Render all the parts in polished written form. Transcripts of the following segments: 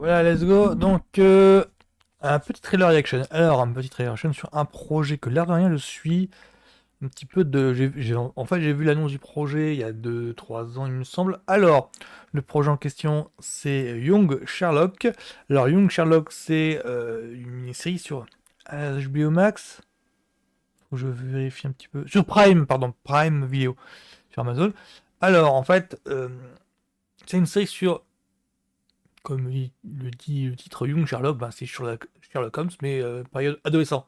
Voilà, let's go. Donc, un petit trailer reaction. Alors, un petit trailer reaction sur un projet que l'air de rien, je suis un petit peu de. En fait, j'ai vu l'annonce du projet il y a 2-3 ans, il me semble. Alors, le projet en question, c'est Young Sherlock. Alors, Young Sherlock, c'est une série sur HBO Max. Faut que je vérifie un petit peu. Sur Prime, pardon, Prime Video, sur Amazon. Alors, en fait, c'est une série sur comme le dit le titre Young Sherlock, ben c'est Sherlock Holmes, mais période adolescent.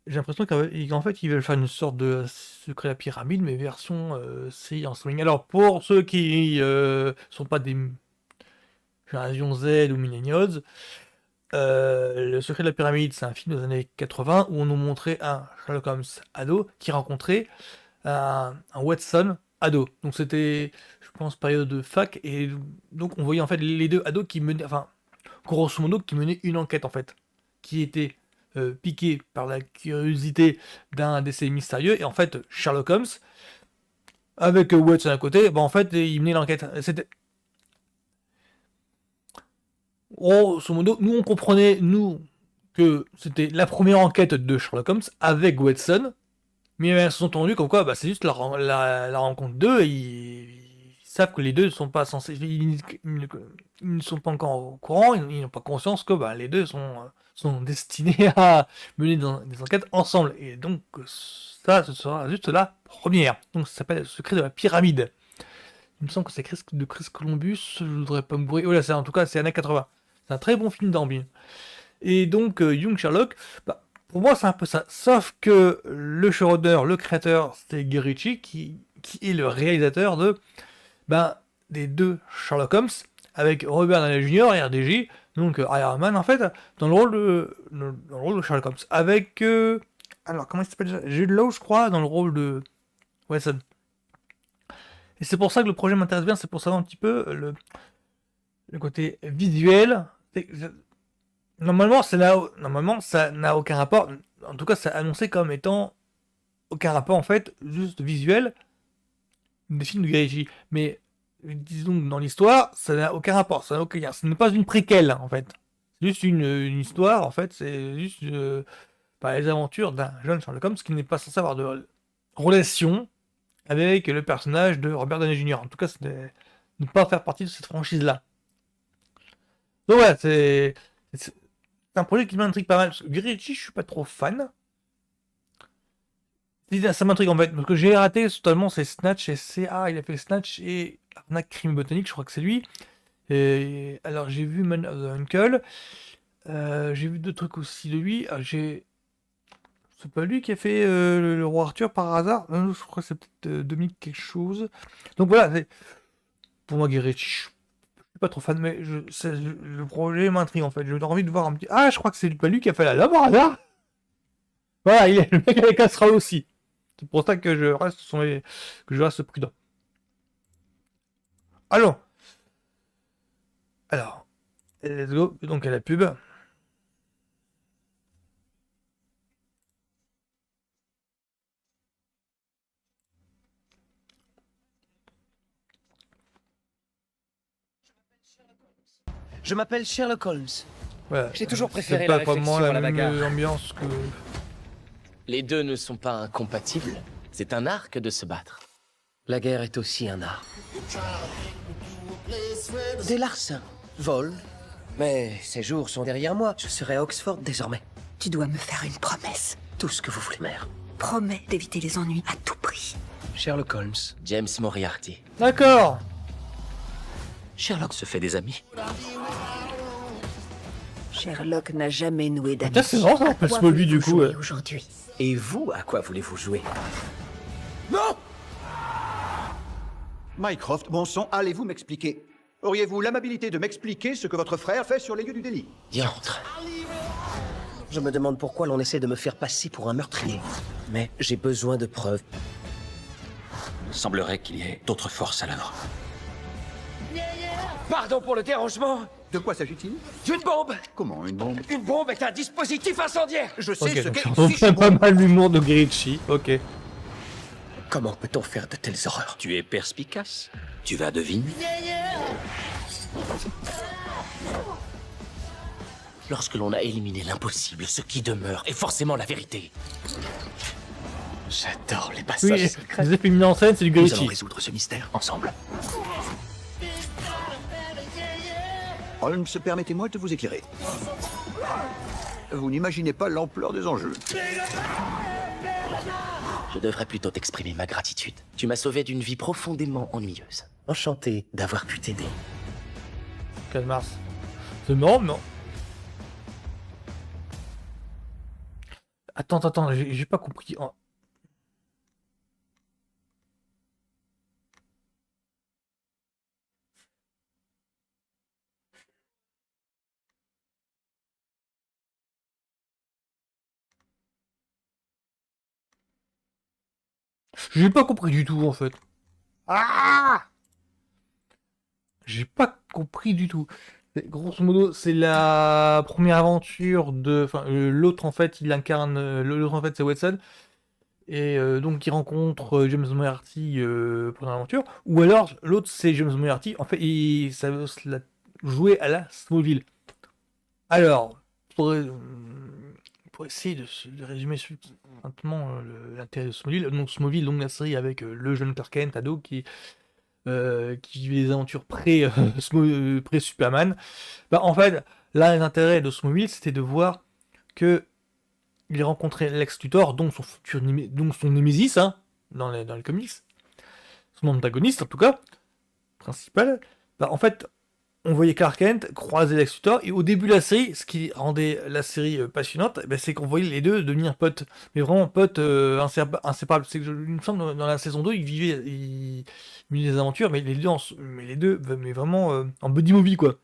J'ai l'impression qu'en fait, ils veulent faire une sorte de Secret de la pyramide, mais version série en streaming. Alors, pour ceux qui sont pas des génération Z ou millennials, le Secret de la pyramide, c'est un film des années 80 où on nous montrait un Sherlock Holmes ado qui rencontrait un Watson ado. Donc c'était, je pense, période de fac, et donc on voyait en fait les deux ados qui menaient, enfin, grosso modo, qui menaient une enquête en fait, qui était piquée par la curiosité d'un décès mystérieux, et en fait Sherlock Holmes, avec Watson à côté, bah en fait il menait l'enquête. C'était, grosso modo, nous on comprenait, nous, que c'était la première enquête de Sherlock Holmes avec Watson. Mais elles se sont tendues comme quoi, bah, c'est juste la rencontre d'eux, et ils savent que les deux ne sont pas censés. Ils ne sont pas encore au courant, ils n'ont pas conscience que bah, les deux sont destinés à mener des enquêtes ensemble. Et donc, ça, ce sera juste la première. Donc, ça s'appelle Le Secret de la pyramide. Il me semble que c'est de Chris Columbus, je voudrais pas me bourrer. Oh là, en tout cas, c'est années 80. C'est un très bon film d'ambiance. Et donc, Young Sherlock, bah, pour moi, c'est un peu ça. Sauf que le showrunner, le créateur, c'est Guy Ritchie, qui est le réalisateur ben, des deux Sherlock Holmes, avec Robert Downey Jr. et RDJ, donc Iron Man, en fait, dans le rôle de Sherlock Holmes. Avec. Alors, comment il s'appelle déjà Jude Law, je crois, dans le rôle de Watson. Et c'est pour ça que le projet m'intéresse bien, c'est pour savoir un petit peu le côté visuel. Normalement, ça n'a aucun rapport. En tout cas, c'est annoncé comme étant aucun rapport, en fait, juste visuel des films de Guy Ritchie. Mais disons que dans l'histoire, ça n'a aucun rapport. Ça n'a aucun lien. Ce n'est pas une préquelle, en fait. C'est juste une histoire, en fait. C'est juste les aventures d'un jeune Sherlock Holmes qui n'est pas censé avoir de relation avec le personnage de Robert Downey Jr. En tout cas, c'est ne pas faire partie de cette franchise-là. Donc voilà, c'est un projet qui m'intrigue pas mal. Parce que Guy Ritchie, je suis pas trop fan. Ça m'intrigue en fait, parce que j'ai raté totalement ses Snatch et CA, il a fait Snatch et Arnaque Crime Botanique, je crois que c'est lui. Et alors j'ai vu Man of the Uncle, j'ai vu d'autres trucs aussi de lui. C'est pas lui qui a fait le Roi Arthur par hasard? Non, je crois que c'est peut-être Dominique quelque chose. Donc voilà, pour moi Guy Ritchie, je suis pas trop fan, mais le projet m'intrigue en fait. J'ai envie de voir un petit. Ah, je crois que c'est pas lui qui a fait la lame par hasard. Voilà, il est le mec avec Astra aussi. C'est pour ça que je reste prudent. Allons. Alors, let's go. Donc à la pub. Je m'appelle Sherlock Holmes. Voilà. J'ai toujours C'est préféré pas la vraiment réflexion la à la même bagarre. ambiance que. Les deux ne sont pas incompatibles. C'est un art que de se battre. La guerre est aussi un art. Des larcins, vol. Mais ces jours sont derrière moi. Je serai à Oxford désormais. Tu dois me faire une promesse. Tout ce que vous voulez, mère. Promets d'éviter les ennuis à tout prix. Sherlock Holmes. James Moriarty. D'accord. Sherlock se fait des amis. Sherlock n'a jamais noué d'amis. Tiens, c'est marrant, ça, À parce quoi que lui, du voulez-vous coup, jouer aujourd'hui. Et vous, à quoi voulez-vous jouer? Mycroft, bon sang, allez-vous m'expliquer? Auriez-vous l'amabilité de m'expliquer ce que votre frère fait sur les lieux du délit? Diantre. Je me demande pourquoi l'on essaie de me faire passer pour un meurtrier. Mais j'ai besoin de preuves. Il semblerait qu'il y ait d'autres forces à l'œuvre. Pardon pour le dérangement. De quoi s'agit-il? D'une bombe. Comment, une bombe? Une bombe est un dispositif incendiaire. Je sais Ok, ce donc qu'est j'entends une fichue pas bombe. mal l'humour de Guy Ritchie. Ok. Comment peut-on faire de telles horreurs? Tu es perspicace. Tu vas deviner. Lorsque l'on a éliminé l'impossible, ce qui demeure est forcément la vérité. J'adore les passages Oui, secrets. les effets mis en scène, c'est du Nous allons Galici. résoudre ce mystère ensemble. Holmes, permettez-moi de vous éclairer. Vous n'imaginez pas l'ampleur des enjeux. Je devrais plutôt t'exprimer ma gratitude. Tu m'as sauvé d'une vie profondément ennuyeuse. Enchanté d'avoir pu t'aider. 4 mars. C'est marrant, mais non. Attends, j'ai pas compris. J'ai pas compris du tout en fait. Ah! J'ai pas compris du tout. Grosso modo, c'est la première aventure de. Enfin, l'autre en fait, il incarne. L'autre en fait, c'est Watson. Et donc, il rencontre James Moriarty pendant l'aventure. Ou alors, l'autre, c'est James Moriarty. En fait, ça veut se la jouer à la Smallville. Alors, pour essayer de résumer succinctement l'intérêt de Smallville, donc Smallville, donc la série avec le jeune Clark Kent, ado, qui vit des aventures pré-Superman. Bah, en fait, l'un des intérêts de Smallville, c'était de voir que il rencontrait Lex Luthor, donc son futur donc son Némésis, hein, dans les comics, son antagoniste en tout cas, principal. Bah, en fait, on voyait Clark Kent croiser Lex Luthor, et au début de la série, ce qui rendait la série passionnante, bah, c'est qu'on voyait les deux devenir potes, mais vraiment potes inséparables. C'est que il me semble dans la saison 2, ils vivaient des aventures, mais les deux, mais vraiment en buddy movie quoi.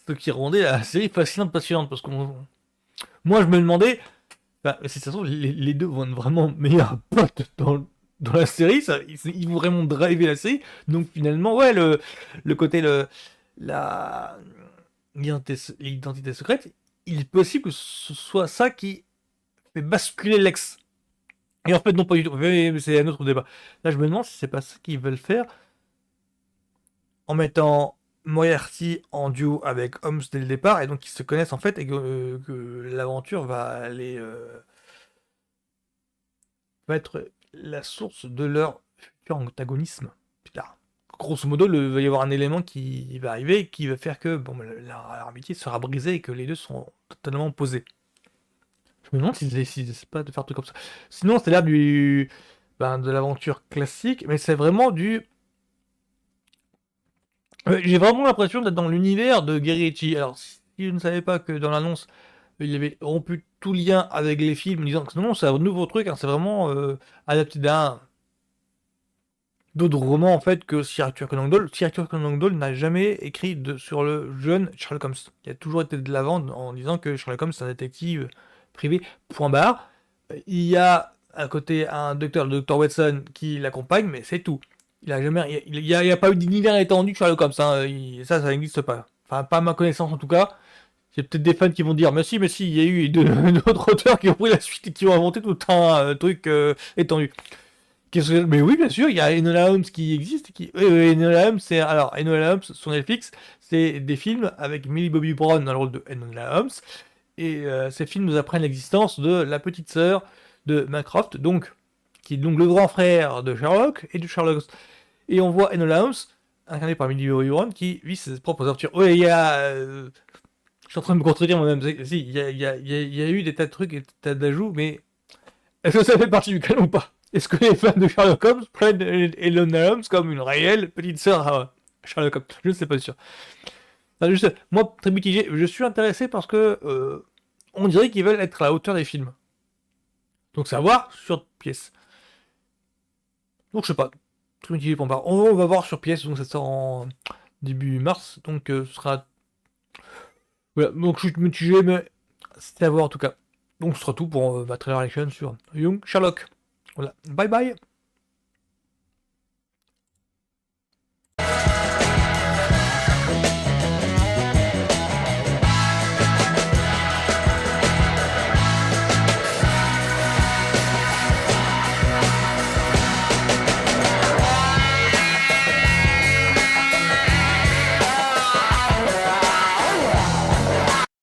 Ce qui rendait la série passionnante, parce que moi je me demandais, bah, si ça se trouve, les deux vont être vraiment meilleurs potes dans la série, ils vont vraiment driver la série, donc finalement, ouais, le côté, l'identité secrète, il est possible que ce soit ça qui fait basculer Lex. Et en fait, non, pas du tout, mais c'est un autre débat. Là, je me demande si c'est pas ça qu'ils veulent faire, en mettant Moriarty en duo avec Holmes dès le départ, et donc ils se connaissent en fait, et que l'aventure va être la source de leur futur antagonisme plus tard. Grosso modo, il va y avoir un élément qui va arriver et qui va faire que bon, leur amitié sera brisée et que les deux seront totalement opposés. Je me demande s'ils décident pas de faire un truc comme ça. Sinon, c'est l'air de l'aventure classique, mais c'est vraiment du. J'ai vraiment l'impression d'être dans l'univers de Guy Ritchie. Alors, si je ne savais pas que dans l'annonce, il avait rompu tout lien avec les films, en disant que non, c'est un nouveau truc, hein, c'est vraiment adapté d'autres romans en fait que Sir Arthur Conan Doyle. Sir Arthur Conan Doyle n'a jamais écrit sur le jeune Sherlock Holmes. Il a toujours été de l'avant en disant que Sherlock Holmes c'est un détective privé, point barre. Il y a à côté le docteur Watson, qui l'accompagne, mais c'est tout. Il n'y a pas eu d'univers étendu de Sherlock Holmes, hein. Ça n'existe pas. Enfin, pas à ma connaissance en tout cas. Il y a peut-être des fans qui vont dire, mais si, il y a eu d'autres auteurs qui ont pris la suite et qui ont inventé tout un truc étendu. Mais oui, bien sûr, il y a Enola Holmes qui existe. Enola Holmes, Enola Holmes sur Netflix, c'est des films avec Millie Bobby Brown dans le rôle de Enola Holmes. Et ces films nous apprennent l'existence de la petite sœur de Mycroft, qui est donc le grand frère de Sherlock et de Sherlock. Et on voit Enola Holmes, incarné par Millie Bobby Brown, qui vit ses propres aventures. Oui, il y a. Je suis en train de me contredire moi-même. Si, il y a eu des tas de trucs et des tas d'ajouts, mais est-ce que ça fait partie du canon ou pas? Est-ce que les fans de Sherlock Holmes prennent Enola Holmes comme une réelle petite sœur à Sherlock Holmes? Je ne sais pas sûr. Enfin, moi, très mitigé, je suis intéressé parce que on dirait qu'ils veulent être à la hauteur des films. Donc, c'est à voir sur pièce. Donc, je sais pas. Très mitigé pour ma part. On va voir sur pièce, donc ça sort en début mars. Donc, ce sera. Voilà, donc je suis mitigé, mais c'est à voir en tout cas. Donc, ce sera tout pour ma trailer reaction sur Young Sherlock. Voilà, bye bye.